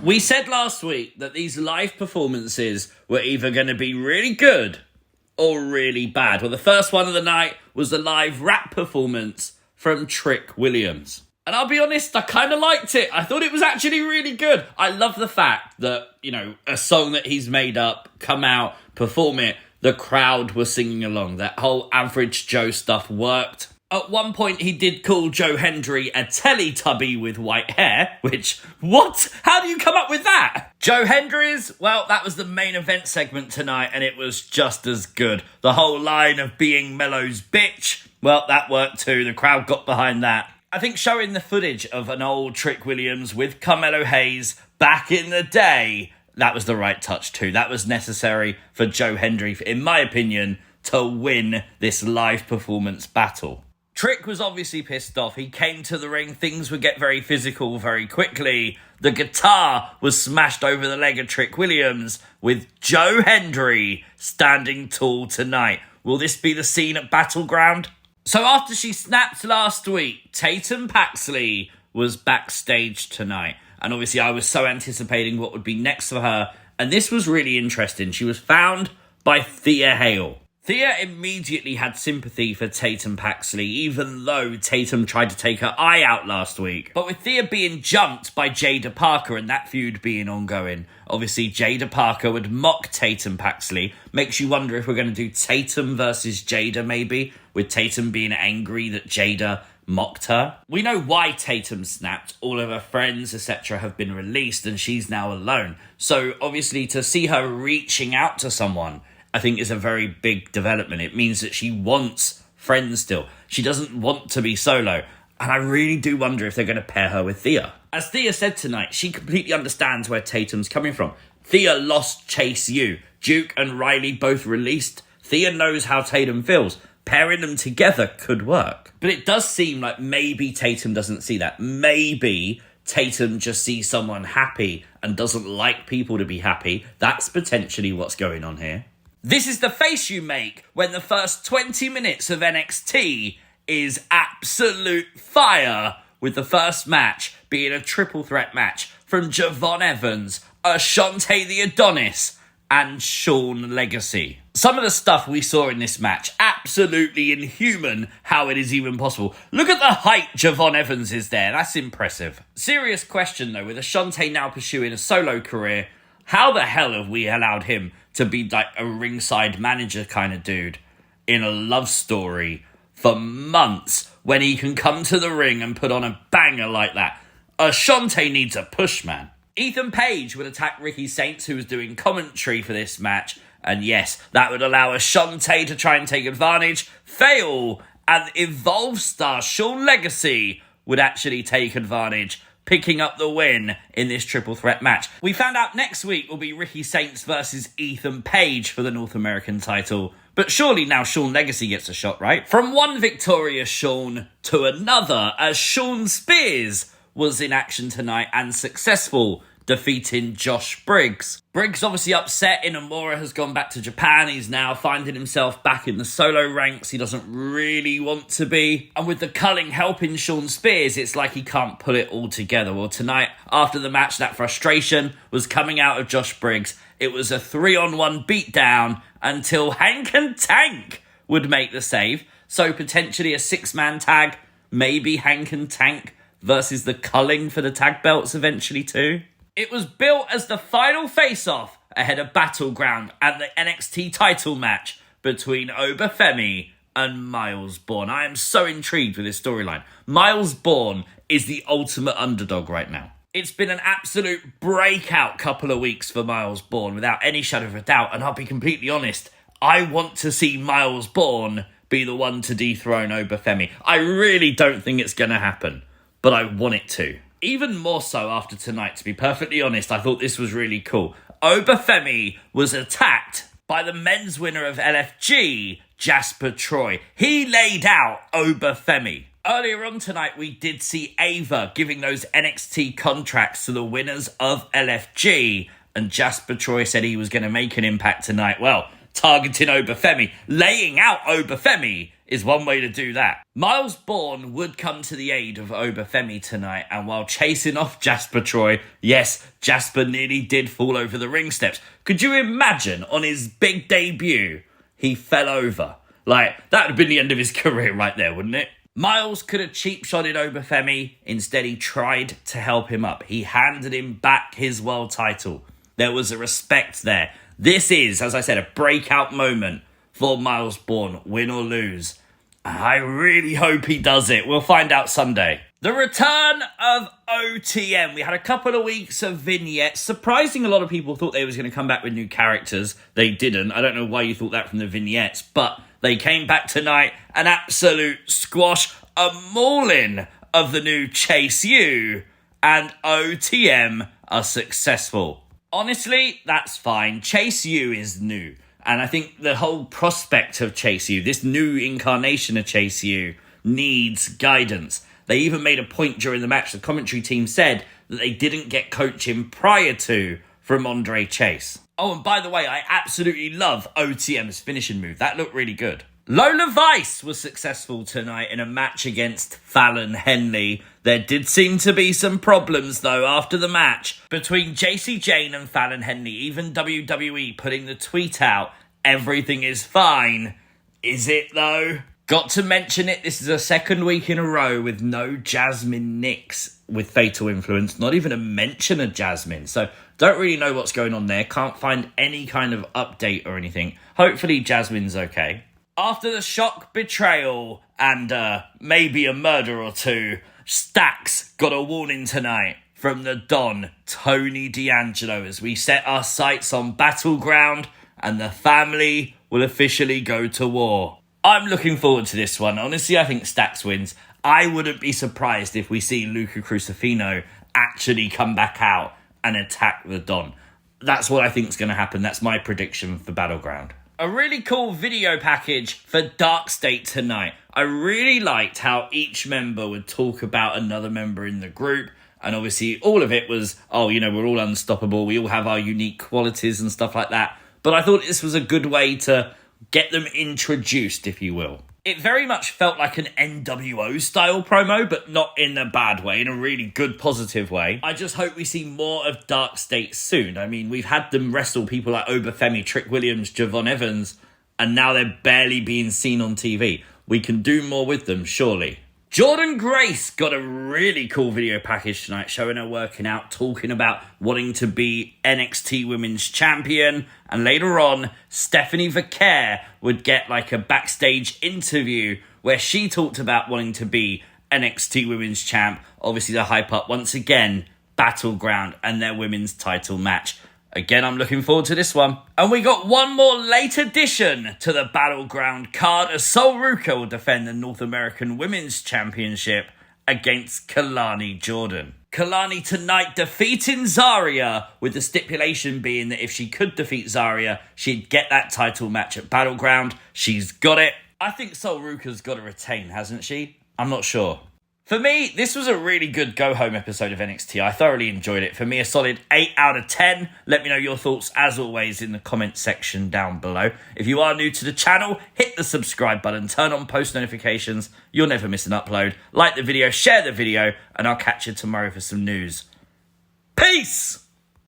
We said last week that these live performances were either going to be really good or really bad. Well, the first one of the night was the live rap performance from Trick Williams. And I'll be honest, I kind of liked it. I thought it was actually really good. I love the fact that, a song that he's made up, come out, perform it, the crowd was singing along. That whole Average Joe stuff worked. At one point, he did call Joe Hendry a Teletubby with white hair, which, what? How do you come up with that? Joe Hendry's, well, that was the main event segment tonight, and it was just as good. The whole line of being Mello's bitch, well, that worked too. The crowd got behind that. I think showing the footage of an old Trick Williams with Carmelo Hayes back in the day, that was the right touch too. That was necessary for Joe Hendry, in my opinion, to win this live performance battle. Trick was obviously pissed off. He came to the ring. Things would get very physical very quickly. The guitar was smashed over the leg of Trick Williams with Joe Hendry standing tall tonight. Will this be the scene at Battleground? So after she snapped last week, Tatum Paxley was backstage tonight. And obviously I was so anticipating what would be next for her. And this was really interesting. She was found by Thea Hale. Thea immediately had sympathy for Tatum Paxley, even though Tatum tried to take her eye out last week. But with Thea being jumped by Jada Parker and that feud being ongoing, obviously Jada Parker would mock Tatum Paxley. Makes you wonder if we're going to do Tatum versus Jada maybe, with Tatum being angry that Jada mocked her. We know why Tatum snapped. All of her friends, etc. have been released and she's now alone. So obviously to see her reaching out to someone, I think is a very big development. It means that she wants friends still. She doesn't want to be solo. And I really do wonder if they're going to pair her with Thea. As Thea said tonight, she completely understands where Tatum's coming from. Thea lost Chase U. Duke and Riley both released. Thea knows how Tatum feels. Pairing them together could work. But it does seem like maybe Tatum doesn't see that. Maybe Tatum just sees someone happy and doesn't like people to be happy. That's potentially what's going on here. This is the face you make when the first 20 minutes of NXT is absolute fire, with the first match being a triple threat match from Javon Evans, Ashanti the Adonis, and Shawn Legacy. Some of the stuff we saw in this match, absolutely inhuman how it is even possible. Look at the height Javon Evans is there, that's impressive. Serious question though, with Ashanti now pursuing a solo career, how the hell have we allowed him to be like a ringside manager kind of dude in a love story for months when he can come to the ring and put on a banger like that? Ashanti needs a push, man. Ethan Page would attack Ricky Saints, who was doing commentary for this match. And yes, that would allow Ashanti to try and take advantage, fail, and Evolve star Shawn Legacy would actually take advantage, picking up the win in this triple threat match. We found out next week will be Ricky Saints versus Ethan Page for the North American title. But surely now Shawn Legacy gets a shot, right? From one victorious Shawn to another, as Shawn Spears was in action tonight and successful, defeating Josh Briggs. Briggs obviously upset. Inamura has gone back to Japan. He's now finding himself back in the solo ranks. He doesn't really want to be. And with the culling helping Shawn Spears, it's like he can't pull it all together. Well, tonight, after the match, that frustration was coming out of Josh Briggs. It was a 3-on-1 beatdown until Hank and Tank would make the save. So potentially a 6-man tag. Maybe Hank and Tank versus the culling for the tag belts eventually too. It was built as the final face-off ahead of Battleground and the NXT title match between Oba Femi and Miles Borne. I am so intrigued with this storyline. Miles Borne is the ultimate underdog right now. It's been an absolute breakout couple of weeks for Miles Borne without any shadow of a doubt. And I'll be completely honest, I want to see Miles Borne be the one to dethrone Oba Femi. I really don't think it's going to happen, but I want it to. Even more so after tonight, to be perfectly honest, I thought this was really cool. Oba Femi was attacked by the men's winner of LFG, Jasper Troy. He laid out Oba Femi. Earlier on tonight, we did see Ava giving those NXT contracts to the winners of LFG, and Jasper Troy said he was going to make an impact tonight. Well, targeting Oba Femi, laying out Oba Femi is one way to do that. Miles Borne would come to the aid of Oba Femi tonight, and while chasing off Jasper Troy, yes, Jasper nearly did fall over the ring steps. Could you imagine on his big debut, he fell over? Like, that would have been the end of his career right there, wouldn't it? Miles could have cheap-shotted Oba Femi. Instead, he tried to help him up. He handed him back his world title. There was a respect there. This is, as I said, a breakout moment for Miles Borne, win or lose. I really hope he does it. We'll find out Sunday. The return of OTM. We had a couple of weeks of vignettes. Surprising, a lot of people thought they was going to come back with new characters. They didn't. I don't know why you thought that from the vignettes, but they came back tonight. An absolute squash, a mauling of the new Chase U, and OTM are successful. Honestly, that's fine. Chase U is new. And I think the whole prospect of Chase U, this new incarnation of Chase U, needs guidance. They even made a point during the match. The commentary team said that they didn't get coaching prior to from Andre Chase. Oh, and by the way, I absolutely love OTM's finishing move. That looked really good. Lola Vice was successful tonight in a match against Fallon Henley. There did seem to be some problems, though, after the match between JC Jane and Fallon Henley. Even WWE putting the tweet out, everything is fine. Is it, though? Got to mention it, this is a second week in a row with no Jasmyn Nyx with Fatal Influence. Not even a mention of Jasmyn. So, don't really know what's going on there. Can't find any kind of update or anything. Hopefully Jasmyn's okay. After the shock betrayal and maybe a murder or two, Stacks got a warning tonight from the Don, Tony D'Angelo, as we set our sights on Battleground and the family will officially go to war. I'm looking forward to this one. Honestly, I think Stacks wins. I wouldn't be surprised if we see Luca Crucifino actually come back out and attack the Don. That's what I think is going to happen. That's my prediction for Battleground. A really cool video package for Darkstate tonight. I really liked how each member would talk about another member in the group. And obviously all of it was, oh, you know, we're all unstoppable. We all have our unique qualities and stuff like that. But I thought this was a good way to get them introduced, if you will. It very much felt like an NWO style promo, but not in a bad way, in a really good, positive way. I just hope we see more of Darkstate soon. I mean, we've had them wrestle people like Oba Femi, Trick Williams, Javon Evans, and now they're barely being seen on TV. We can do more with them, surely. Jordynne Grace got a really cool video package tonight, showing her working out, talking about wanting to be NXT Women's Champion. And later on, Stephanie Vaquer would get like a backstage interview where she talked about wanting to be NXT Women's Champ. Obviously, to hype up once again Battleground and their women's title match. Again, I'm looking forward to this one. And we got one more late addition to the Battleground card, as Sol Ruka will defend the North American Women's Championship against Kalani Jordan. Kalani tonight defeating Zarya, with the stipulation being that if she could defeat Zarya, she'd get that title match at Battleground. She's got it. I think Sol Ruka's got to retain, hasn't she? I'm not sure. For me, this was a really good go-home episode of NXT. I thoroughly enjoyed it. For me, a solid 8 out of 10. Let me know your thoughts, as always, in the comment section down below. If you are new to the channel, hit the subscribe button, turn on post notifications. You'll never miss an upload. Like the video, share the video, and I'll catch you tomorrow for some news. Peace!